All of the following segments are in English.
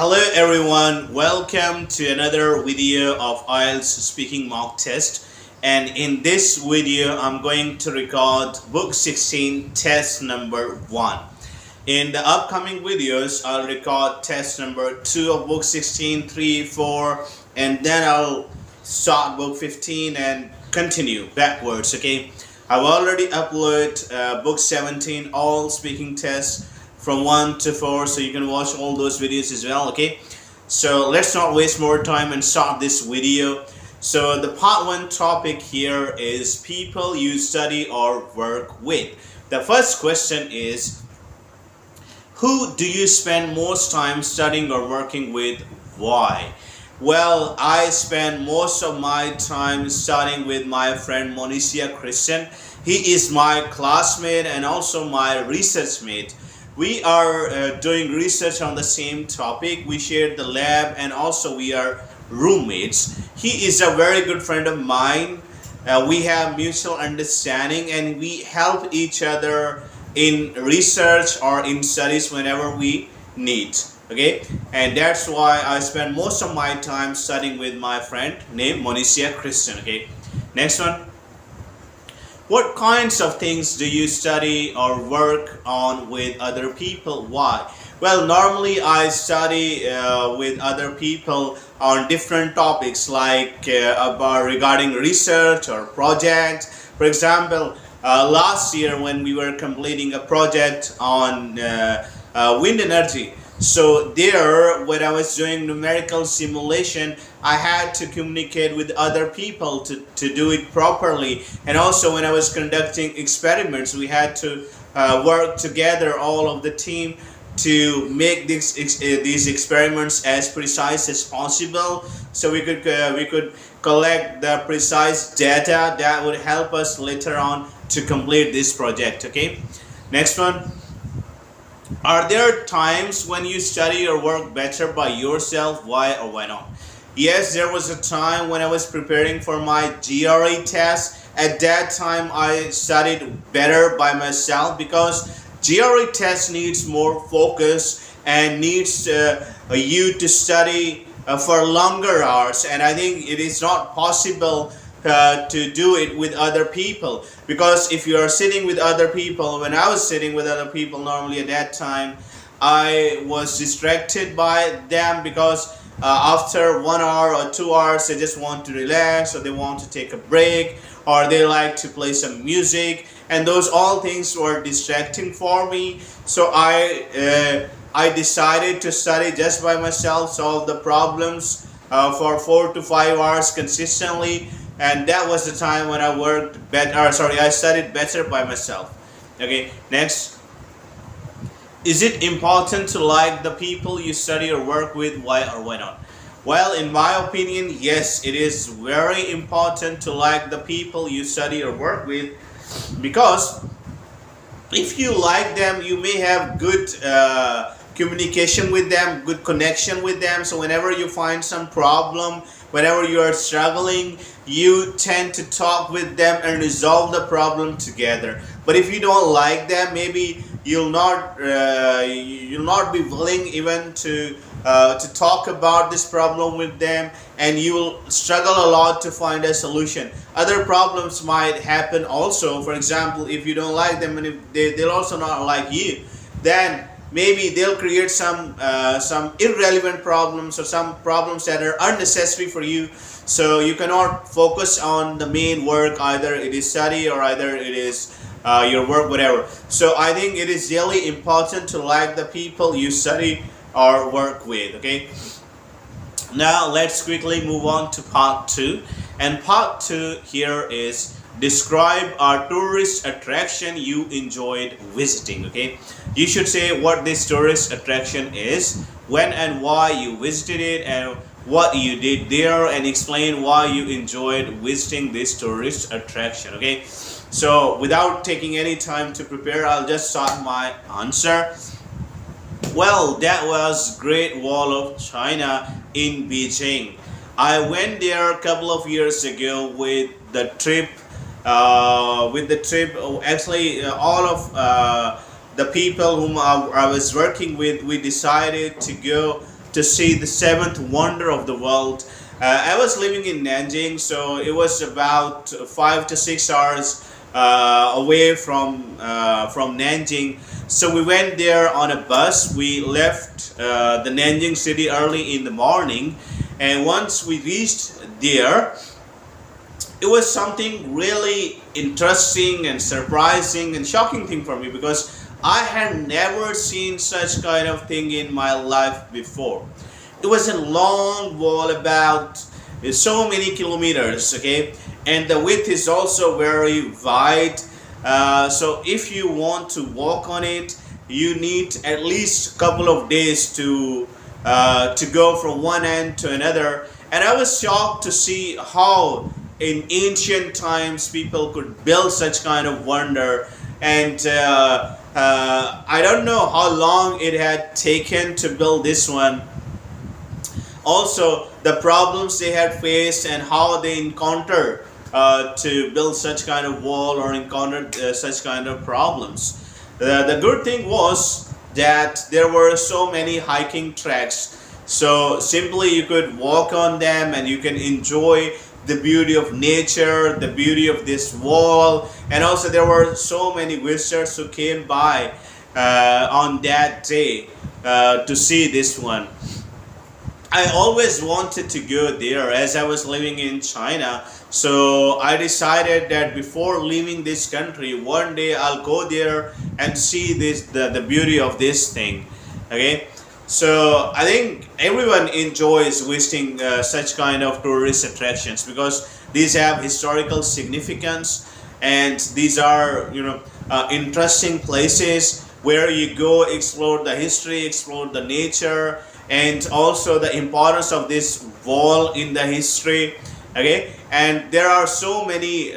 Hello everyone, welcome to another video of IELTS Speaking Mock Test. And in this video, I'm going to record Book 16 Test number 1. In the upcoming videos, I'll record test number 2 of Book 16, 3, 4, and then I'll start Book 15 and continue backwards, okay? I've already uploaded Book 17, all speaking tests from 1 to 4, so you can watch all those videos as well, okay? So let's not waste more time and start this video. So the part 1 topic here is people you study or work with. The first question is, who do you spend most time studying or working with? Why? Well, I spend most of my time studying with my friend Monicia Christian. He is my classmate and also my research mate. We are doing research on the same topic. We share the lab and also we are roommates. He is a very good friend of mine. We have mutual understanding and we help each other in research or in studies whenever we need. Okay, and that's why I spend most of my time studying with my friend named Monicia Christian. Okay, next one. What kinds of things do you study or work on with other people? Why? Well, normally I study with other people on different topics like about regarding research or projects. For example, last year when we were completing a project on wind energy. So there, when I was doing numerical simulation, I had to communicate with other people to do it properly. And also when I was conducting experiments, we had to work together, all of the team, to make these experiments as precise as possible. So we could collect the precise data that would help us later on to complete this project. Okay, next one. Are there times when you study or work better by yourself? Why or why not? Yes, there was a time when I was preparing for my GRE test. At that time, I studied better by myself because GRE test needs more focus and needs you to study for longer hours. And I think it is not possible to do it with other people, because if you are sitting with other people, when I was sitting with other people, normally at that time I was distracted by them because after 1 hour or 2 hours they just want to relax, or they want to take a break, or they like to play some music, and those all things were distracting for me. So I decided to study just by myself, solve the problems for 4 to 5 hours consistently. And that was the time when I I studied better by myself. Okay, next. Is it important to like the people you study or work with? Why or why not? Well, in my opinion, yes, it is very important to like the people you study or work with, because if you like them, you may have good communication with them, good connection with them. So whenever you find some problem, whenever you are struggling, you tend to talk with them and resolve the problem together. But if you don't like them, maybe you'll not be willing even to talk about this problem with them, and you will struggle a lot to find a solution. Other problems might happen also. For example, if you don't like them and if they'll also not like you, then maybe they'll create some irrelevant problems or some problems that are unnecessary for you. So you cannot focus on the main work, either it is study or either it is your work, whatever. So I think it is really important to like the people you study or work with. Okay, now let's quickly move on to part 2. And part 2 here is, describe a tourist attraction you enjoyed visiting. Okay, you should say what this tourist attraction is, when and why you visited it, and what you did there, and explain why you enjoyed visiting this tourist attraction. Okay, so without taking any time to prepare, I'll just start my answer. Well, that was Great Wall of China in Beijing. I went there a couple of years ago with the trip. Actually, all of the people whom I was working with, we decided to go to see the seventh wonder of the world. I was living in Nanjing, so it was about 5 to 6 hours away from Nanjing. So we went there on a bus. We left the Nanjing city early in the morning, and once we reached there, it was something really interesting and surprising and shocking thing for me because I had never seen such kind of thing in my life before. It was a long wall about so many kilometers, okay, and the width is also very wide. So if you want to walk on it, you need at least a couple of days to go from one end to another. And I was shocked to see how in ancient times people could build such kind of wonder. And I don't know how long it had taken to build this one. Also, the problems they had faced and how they encountered to build such kind of wall or encountered such kind of problems. The good thing was that there were so many hiking tracks. So simply you could walk on them and you can enjoy the beauty of nature, the beauty of this wall, and also there were so many visitors who came by on that day to see this one. I always wanted to go there as I was living in China. So I decided that before leaving this country, one day I'll go there and see the beauty of this thing. Okay. So I think everyone enjoys visiting such kind of tourist attractions because these have historical significance, and these are interesting places where you go explore the history, explore the nature, and also the importance of this wall in the history. Okay, and there are so many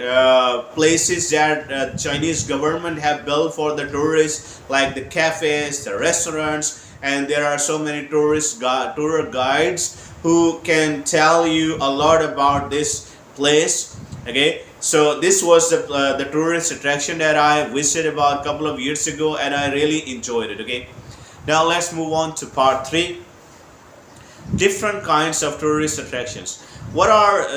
places that Chinese government have built for the tourists, like the cafes, the restaurants, and there are so many tour guides who can tell you a lot about this place. Okay, so this was the tourist attraction that I visited about a couple of years ago, and I really enjoyed it. Okay, now let's move on to part 3. Different kinds of tourist attractions. What are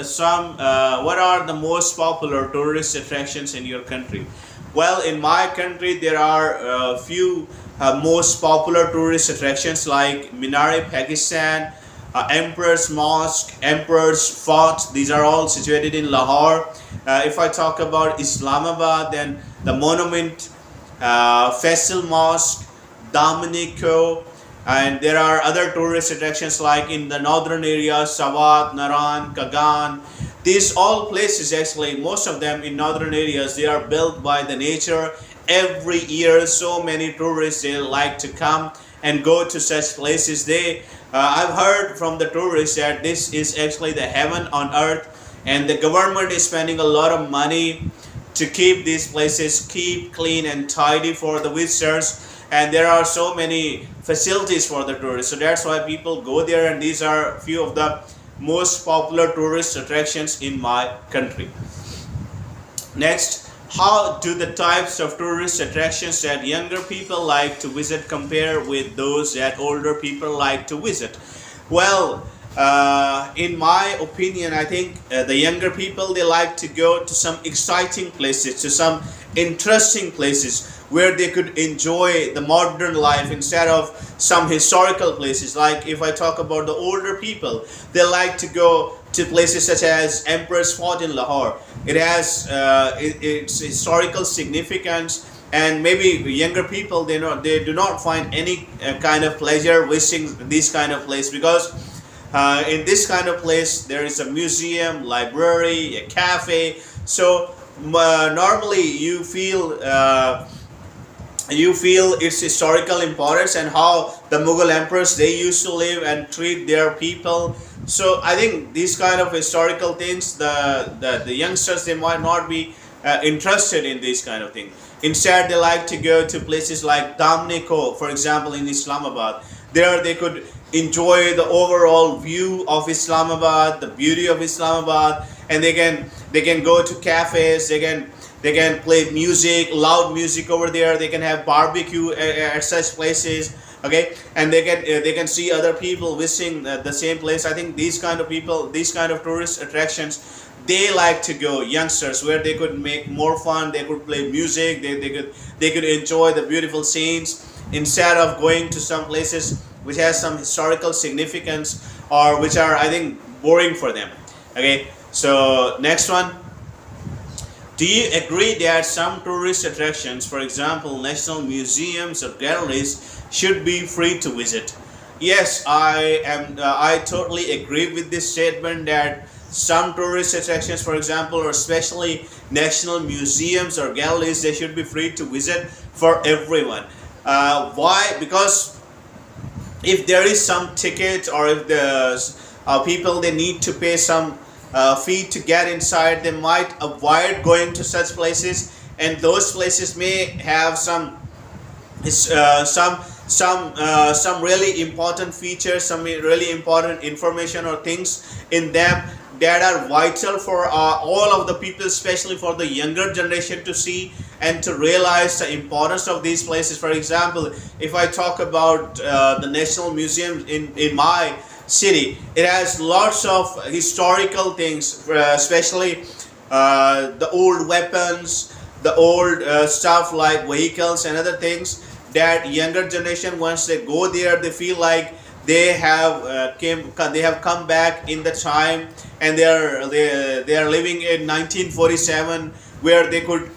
what are the most popular tourist attractions in your country? Well, in my country there are a few most popular tourist attractions like Minare, Pakistan, Emperor's Mosque, Emperor's Fort. These are all situated in Lahore. If I talk about Islamabad, then the Monument, Faisal Mosque, Dominico, and there are other tourist attractions like in the northern areas, Sawat, Naran, Kagan. These all places, actually most of them in northern areas, they are built by the nature. Every year so many tourists, they like to come and go to such places. I've heard from the tourists that this is actually the heaven on earth, and the government is spending a lot of money to keep these places keep clean and tidy for the visitors, and there are so many facilities for the tourists. So that's why people go there, and these are few of the most popular tourist attractions in my country. Next, how do the types of tourist attractions that younger people like to visit compare with those that older people like to visit? Well, in my opinion, I think the younger people, they like to go to some exciting places, to some interesting places where they could enjoy the modern life instead of some historical places. Like if I talk about the older people, they like to go to places such as Emperor's Fort in Lahore. It has its historical significance, and maybe younger people, they do not find any kind of pleasure visiting this kind of place because in this kind of place there is a museum, library, a cafe. So normally you feel its historical importance and how the Mughal emperors, they used to live and treat their people. So I think these kind of historical things, the youngsters, they might not be interested in this kind of thing. Instead, they like to go to places like Dominico, for example, in Islamabad. There they could enjoy the overall view of Islamabad, the beauty of Islamabad, and they can go to cafes, they can play music, loud music over there. They can have barbecue at such places. Okay, and they can see other people visiting the same place. I think these kind of people, these kind of tourist attractions, they like to go, youngsters, where they could make more fun, they could play music, they could enjoy the beautiful scenes instead of going to some places which has some historical significance or which are, I think, boring for them. Okay, so next one. Do you agree that some tourist attractions, for example, national museums or galleries, should be free to visit? Yes, I am. I totally agree with this statement that some tourist attractions, for example, or especially national museums or galleries, they should be free to visit for everyone. Why? Because if there is some ticket, or if the people, they need to pay some fee to get inside, they might avoid going to such places, and those places may have some really important features, some really important information or things in them that are vital for all of the people, especially for the younger generation to see and to realize the importance of these places. For example, if I talk about the National Museum in my city, it has lots of historical things, especially the old weapons, the old stuff like vehicles and other things that younger generation, once they go there, they feel like they have come back in the time, and they are living in 1947, where they could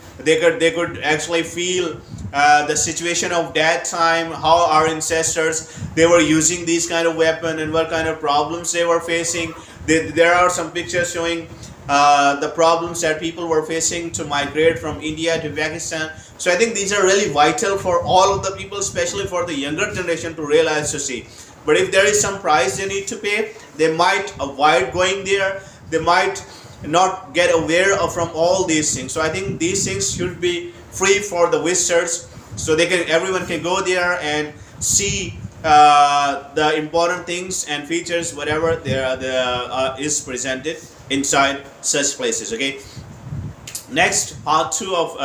actually feel the situation of that time, how our ancestors, they were using these kind of weapon and what kind of problems they were facing. There are some pictures showing the problems that people were facing to migrate from India to Pakistan. So I think these are really vital for all of the people, especially for the younger generation, to realize, to see. But if there is some price they need to pay, they might avoid going there. They might not get aware of from all these things. So I think these things should be free for the visitors, so everyone can go there and see the important things and features, whatever there is presented inside such places. Okay. Next, part two of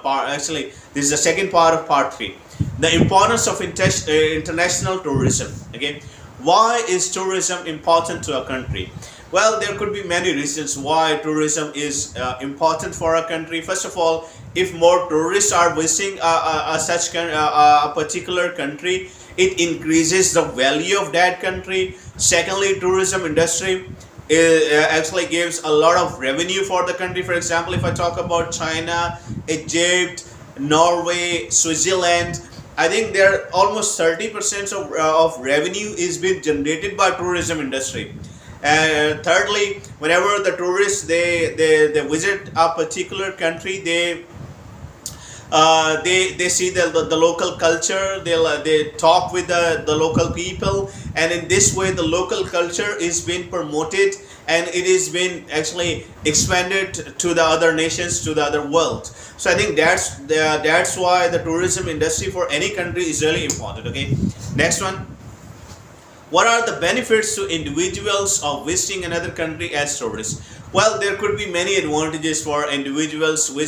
actually this is the second part of part three. The importance of international tourism. Okay, why is tourism important to a country? Well, there could be many reasons why tourism is important for a country. First of all, if more tourists are visiting a particular country, it increases the value of that country. Secondly, tourism industry actually gives a lot of revenue for the country. For example, if I talk about China, Egypt, Norway, Switzerland, I think there almost 30% of revenue is being generated by tourism industry. And thirdly, whenever the tourists they visit a particular country, they see the local culture, they talk with the local people, and in this way the local culture is being promoted, and it is being actually expanded to the other nations, to the other world. So I think that's why the tourism industry for any country is really important. Okay, next one. What are the benefits to individuals of visiting another country as tourists? Well, there could be many advantages for individuals who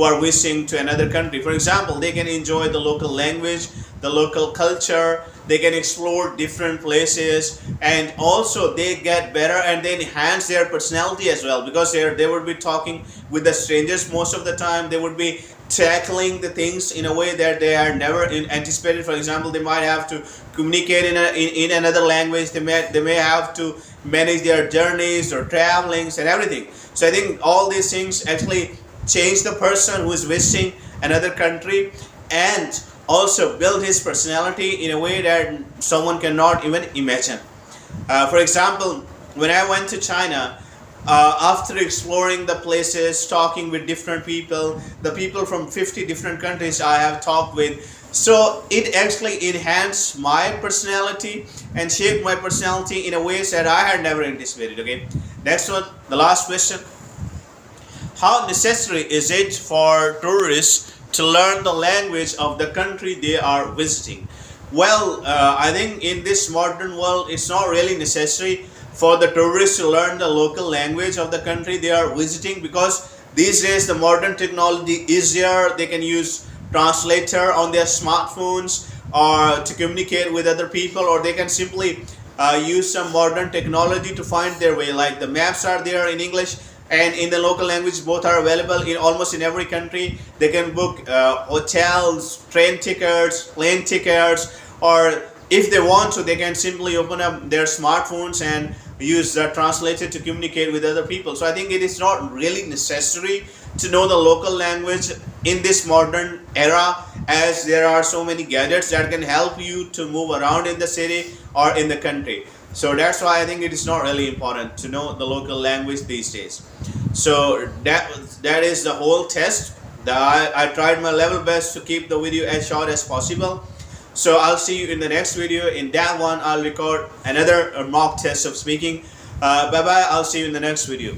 are visiting to another country. For example, they can enjoy the local language, the local culture, they can explore different places, and also they get better and they enhance their personality as well, because they would be talking with the strangers most of the time. They would be tackling the things in a way that they are never anticipated. For example, they might have to communicate in another language. They may have to manage their journeys or travelings and everything. So I think all these things actually change the person who is visiting another country, and also build his personality in a way that someone cannot even imagine. For example, when I went to China, after exploring the places, talking with different people, the people from 50 different countries I have talked with, so it actually enhanced my personality and shaped my personality in a ways that I had never anticipated. Okay, next one, the last question. How necessary is it for tourists to learn the language of the country they are visiting? Well, I think in this modern world, it's not really necessary for the tourists to learn the local language of the country they are visiting, because these days the modern technology is there. They can use translator on their smartphones, or to communicate with other people, or they can simply use some modern technology to find their way. Like the maps are there in English and in the local language, both are available in almost in every country. They can book hotels, train tickets, plane tickets, or if they want to, they can simply open up their smartphones and use the translator to communicate with other people. So I think it is not really necessary to know the local language in this modern era, as there are so many gadgets that can help you to move around in the city or in the country. So that's why I think it is not really important to know the local language these days. So that is the whole test. I tried my level best to keep the video as short as possible. So I'll see you in the next video. In that one, I'll record another mock test of speaking. Bye bye. I'll see you in the next video.